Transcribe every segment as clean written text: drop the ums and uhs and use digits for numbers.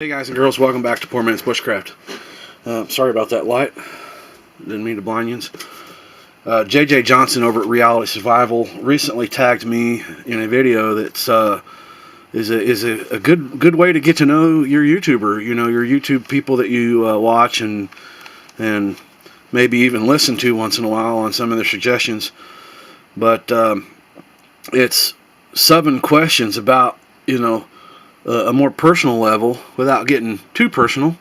Hey guys and girls, welcome back to Poormans Bushcraft. Sorry about that light. Didn't mean to blind you. JJ Johnson over at Reality Survival recently tagged me in a video that's is a good way to get to know your YouTuber. You know, your YouTube people that you watch and maybe even listen to once in a while on some of their suggestions. But it's 7 questions about, you know, a more personal level without getting too personal,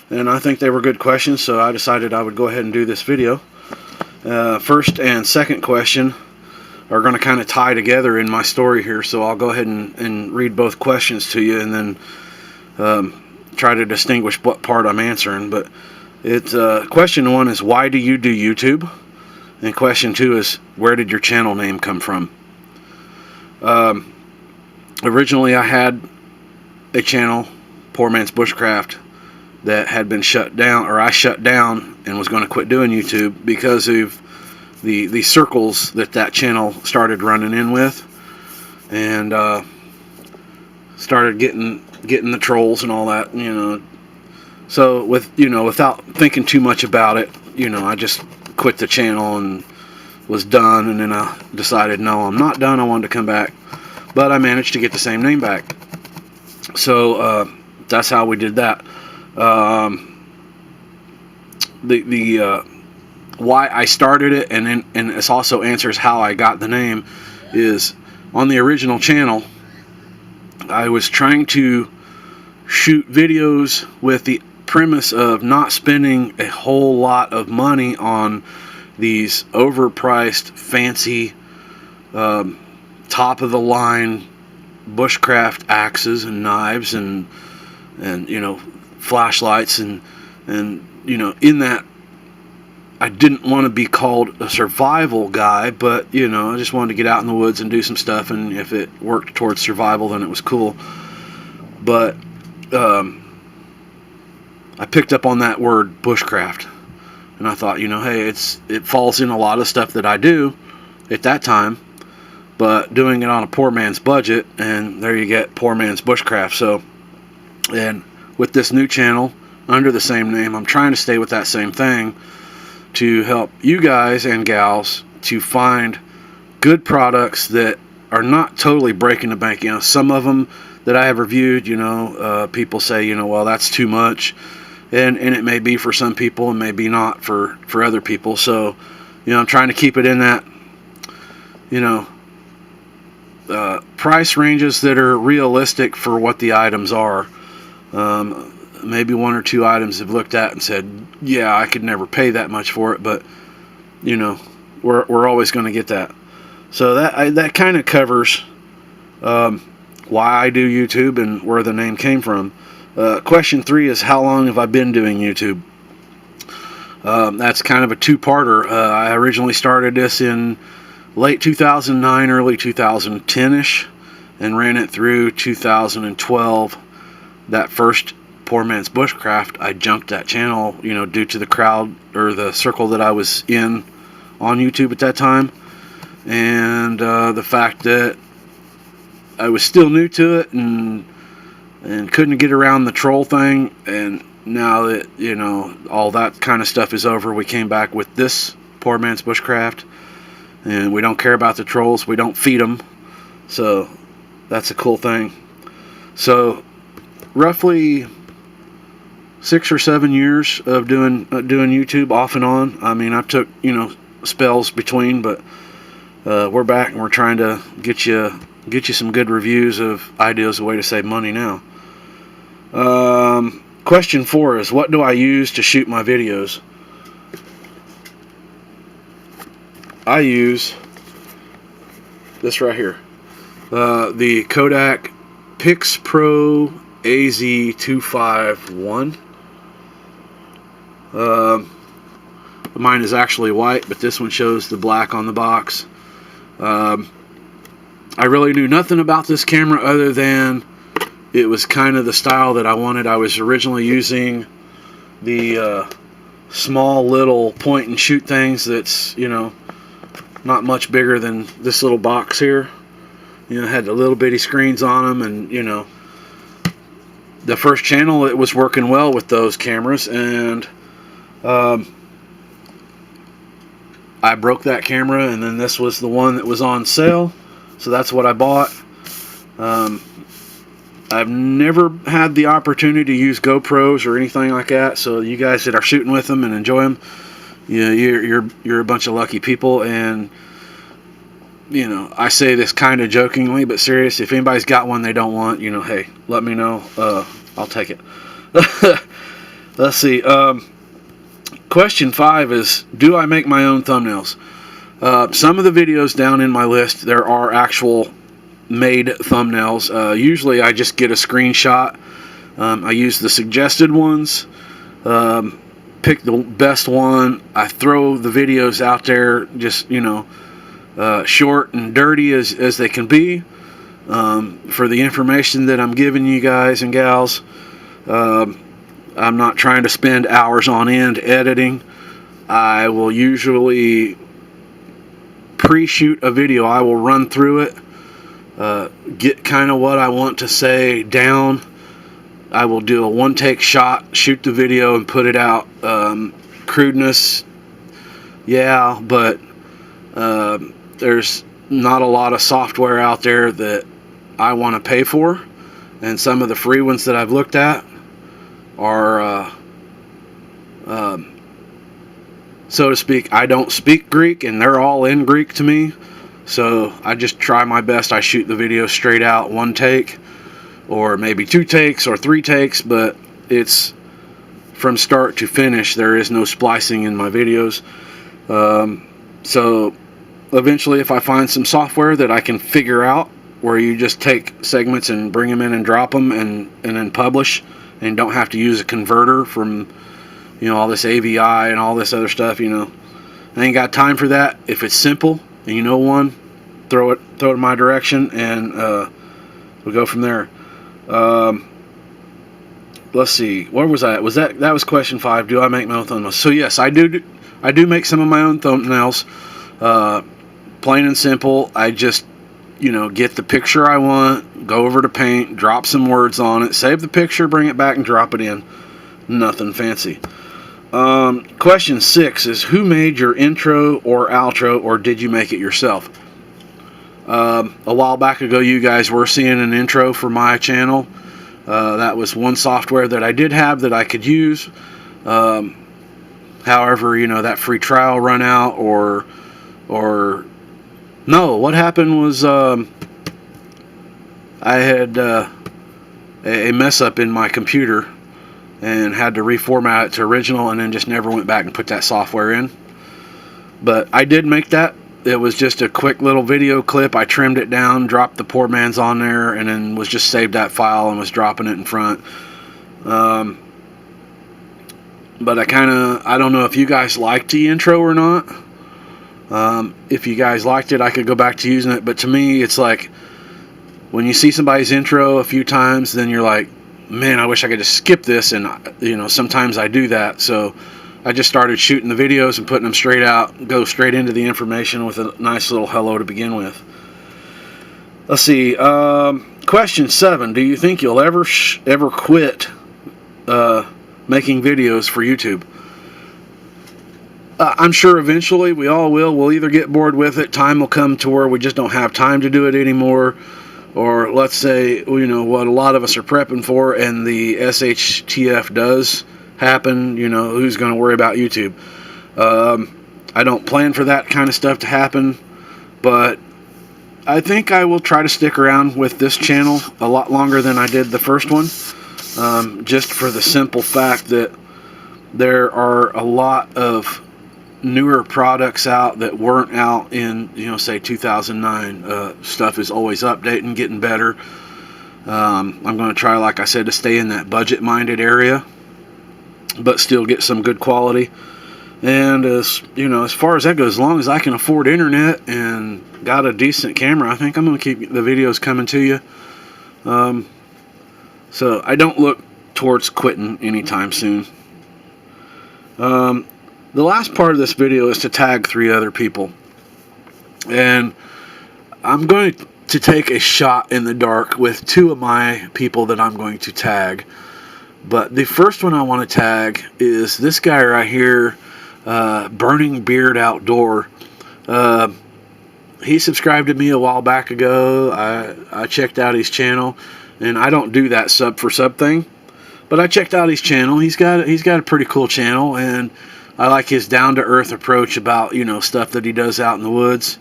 and I think they were good questions, so I decided I would go ahead and do this video. First and second question are going to kind of tie together in my story here, so I'll go ahead and read both questions to you and then try to distinguish what part I'm answering. But it's question 1 is, why do you do YouTube? And question 2 is, where did your channel name come from? Originally I had a channel, Poormans Bushcraft, that had been shut down, or I shut down and was going to quit doing YouTube because of the circles that channel started running in with, and started getting the trolls and all that, you know. So without thinking too much about it, I just quit the channel and was done. And then I decided, no, I'm not done. I wanted to come back, but I managed to get the same name back. So that's how we did that. Why I started it, and it also answers how I got the name, is on the original channel I was trying to shoot videos with the premise of not spending a whole lot of money on these overpriced, fancy, top of the line bushcraft axes and knives and flashlights and in that I didn't want to be called a survival guy, but I just wanted to get out in the woods and do some stuff, and if it worked towards survival, then it was cool. But I picked up on that word bushcraft, and I thought, hey, it falls in a lot of stuff that I do at that time, but doing it on a poor man's budget, and there you get Poormans Bushcraft. So, and with this new channel under the same name, I'm trying to stay with that same thing to help you guys and gals to find good products that are not totally breaking the bank. Some of them that I have reviewed, people say, well, that's too much, and it may be for some people and maybe not for other people. So, I'm trying to keep it in that, price ranges that are realistic for what the items are. Maybe 1 or 2 items have looked at and said, yeah, I could never pay that much for it, but we're always going to get that. So that kind of covers why I do YouTube and where the name came from. Question 3 is, how long have I been doing YouTube? That's kind of a 2-parter. I originally started this in late 2009, early 2010-ish, and ran it through 2012. That first Poormans Bushcraft, I jumped that channel, due to the crowd or the circle that I was in on YouTube at that time, and the fact that I was still new to it and couldn't get around the troll thing. And now that all that kind of stuff is over, we came back with this Poormans Bushcraft. And we don't care about the trolls. We don't feed them. So that's a cool thing. So roughly 6 or 7 years of doing YouTube off and on. I mean, I took spells between, but we're back and we're trying to get you some good reviews of ideas, a way to save money now. Question 4 is, what do I use to shoot my videos? I use this right here, the Kodak Pix Pro AZ251. Mine is actually white, but this one shows the black on the box. I really knew nothing about this camera other than it was kind of the style that I wanted. I was originally using the small little point and shoot things that's not much bigger than this little box here. Had the little bitty screens on them, and the first channel, it was working well with those cameras, and I broke that camera, and then this was the one that was on sale, so that's what I bought. I've never had the opportunity to use GoPros or anything like that, so you guys that are shooting with them and enjoy them, you're a bunch of lucky people. And you know, I say this kind of jokingly but serious. If anybody's got one they don't want, you know, hey, let me know. I'll take it. Let's see. Question 5 is, do I make my own thumbnails? Some of the videos down in my list, there are actual made thumbnails. Usually I just get a screenshot. I use the suggested ones, pick the best one. I throw the videos out there, just, you know, short and dirty as they can be, for the information that I'm giving you guys and gals. I'm not trying to spend hours on end editing. I will usually pre-shoot a video. I will run through it, get kind of what I want to say down. I will do a one-take shot, shoot the video, and put it out. Crudeness, yeah, but there's not a lot of software out there that I want to pay for, and some of the free ones that I've looked at are, so to speak, I don't speak Greek, and they're all in Greek to me, so I just try my best. I shoot the video straight out, one take, or maybe 2 takes or 3 takes, but it's from start to finish. There is no splicing in my videos. So eventually, if I find some software that I can figure out where you just take segments and bring them in and drop them and then publish, and don't have to use a converter from, you know, all this AVI and all this other stuff, you know, I ain't got time for that. If it's simple and you know one, throw it in my direction, and we'll go from there. Let's see, where was I? That was question 5. Do I make my own thumbnails? So yes, I do make some of my own thumbnails. Plain and simple. I just, you know, get the picture I want, go over to Paint, drop some words on it, save the picture, bring it back and drop it in. Nothing fancy. Question 6 is, who made your intro or outro, or did you make it yourself? A while back ago, you guys were seeing an intro for my channel. That was one software that I did have that I could use. However, you know, that free trial run out, or no, what happened was, I had a mess up in my computer and had to reformat it to original, and then just never went back and put that software in. But I did make that. It was just a quick little video clip. I trimmed it down, dropped the Poormans on there, and then was just saved that file and was dropping it in front. But I don't know if you guys liked the intro or not. If you guys liked it, I could go back to using it. But to me, it's like, when you see somebody's intro a few times, then you're like, man, I wish I could just skip this. And, you know, sometimes I do that. So I just started shooting the videos and putting them straight out, go straight into the information with a nice little hello to begin with. Let's see. Question 7. Do you think you'll ever quit making videos for YouTube? I'm sure eventually we all will. We'll either get bored with it. Time will come to where we just don't have time to do it anymore. Or let's say, you know, what a lot of us are prepping for, and the SHTF does happen, you know, who's going to worry about YouTube? I don't plan for that kind of stuff to happen, but I think I will try to stick around with this channel a lot longer than I did the first one, just for the simple fact that there are a lot of newer products out that weren't out in, you know, say 2009. Stuff is always updating, getting better. I'm going to try, like I said, to stay in that budget-minded area, but still get some good quality. And as you know, as far as that goes, as long as I can afford internet and got a decent camera, I think I'm going to keep the videos coming to you. So I don't look towards quitting anytime soon. The last part of this video is to tag 3 other people, and I'm going to to take a shot in the dark with two of my people that I'm going to tag. But the first one I want to tag is this guy right here, Burning Beard Outdoor. He subscribed to me a while back ago. I checked out his channel, and I don't do that sub for sub thing, but I checked out his channel. He's got a pretty cool channel, and I like his down to earth approach about, you know, stuff that he does out in the woods.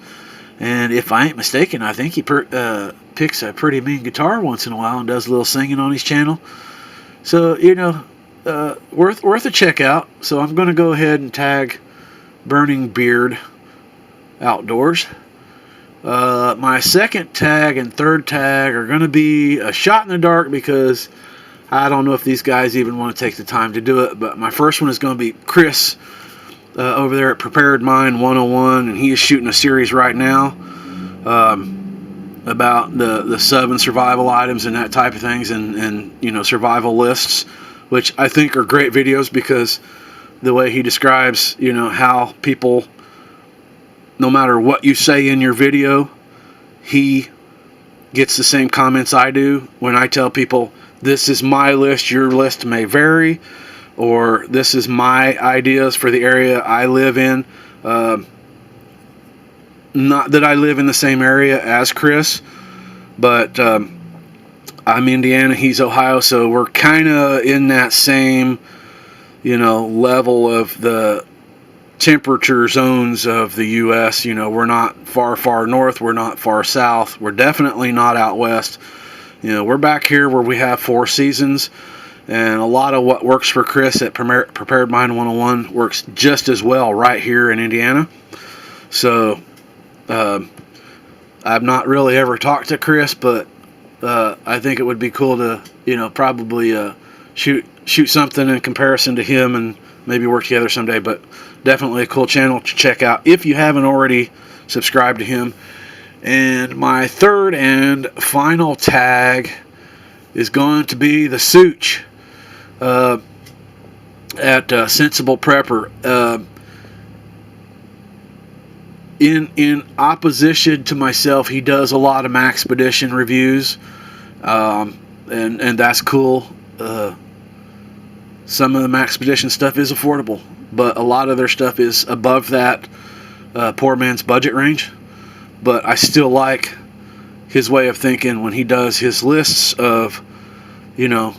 And if I ain't mistaken, I think he picks a pretty mean guitar once in a while and does a little singing on his channel. So, you know, worth a check out. So I'm going to go ahead and tag Burning Beard Outdoors. My second tag and third tag are going to be a shot in the dark, because I don't know if these guys even want to take the time to do it. But my first one is going to be Chris over there at Prepared Mind 101, and he is shooting a series right now about the sub and survival items and that type of things, and you know, survival lists, which I think are great videos, because the way he describes, you know, how people, no matter what you say in your video, he gets the same comments I do when I tell people, this is my list, your list may vary, or this is my ideas for the area I live in. Not that I live in the same area as Chris, but I'm Indiana, he's Ohio, so we're kind of in that same, you know, level of the temperature zones of the U.S. You know, we're not far north, we're not far south, we're definitely not out west. You know, we're back here where we have 4 seasons, and a lot of what works for Chris at Prepared Mind 101 works just as well right here in Indiana. So I've not really ever talked to Chris, but I think it would be cool to, you know, probably shoot something in comparison to him and maybe work together someday. But definitely a cool channel to check out if you haven't already subscribed to him. And my third and final tag is going to be the Such at Sensible Prepper. In opposition to myself, he does a lot of Maxpedition reviews, and that's cool. Some of the Maxpedition stuff is affordable, but a lot of their stuff is above that poor man's budget range. But I still like his way of thinking when he does his lists of, you know,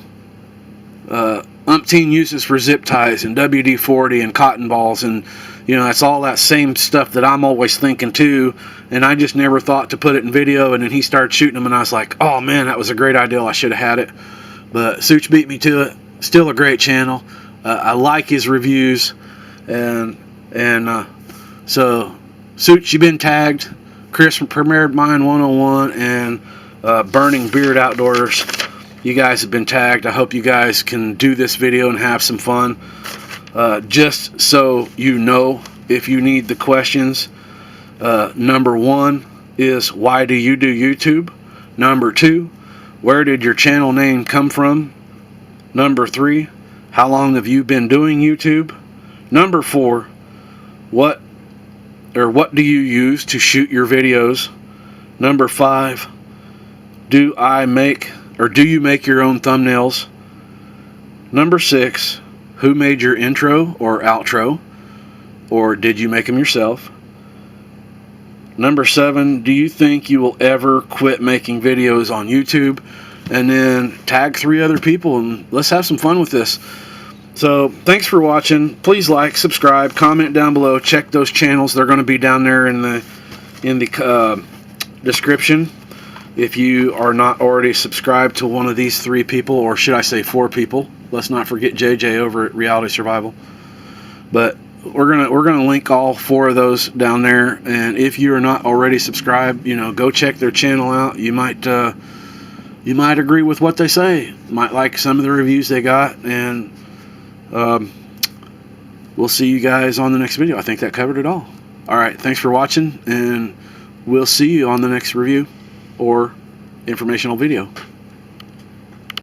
umpteen uses for zip ties and WD-40 and cotton balls, and you know, that's all that same stuff that I'm always thinking too, and I just never thought to put it in video. And then he started shooting them, and I was like, oh man, that was a great idea, I should have had it. But Such beat me to it. Still a great channel. I like his reviews, and so Such, you've been tagged. Chris from Prepared Mind 101 and Burning Beard Outdoors, you guys have been tagged. I hope you guys can do this video and have some fun. Just so you know, if you need the questions, number 1 is, why do you do YouTube? Number 2, where did your channel name come from? Number 3, how long have you been doing YouTube? Number 4, what do you use to shoot your videos? Number 5, do you make your own thumbnails? Number 6, who made your intro or outro, or did you make them yourself? Number 7, do you think you will ever quit making videos on YouTube? And then tag 3 other people, and let's have some fun with this. So thanks for watching. Please like, subscribe, comment down below. Check those channels. They're going to be down there in the description. If you are not already subscribed to one of these 3 people, or should I say 4 people, let's not forget JJ over at Reality Survival. But we're gonna link all 4 of those down there. And if you are not already subscribed, you know, go check their channel out. You might agree with what they say. Might like some of the reviews they got, and we'll see you guys on the next video. I think that covered it all. All right, thanks for watching, and we'll see you on the next review or informational video.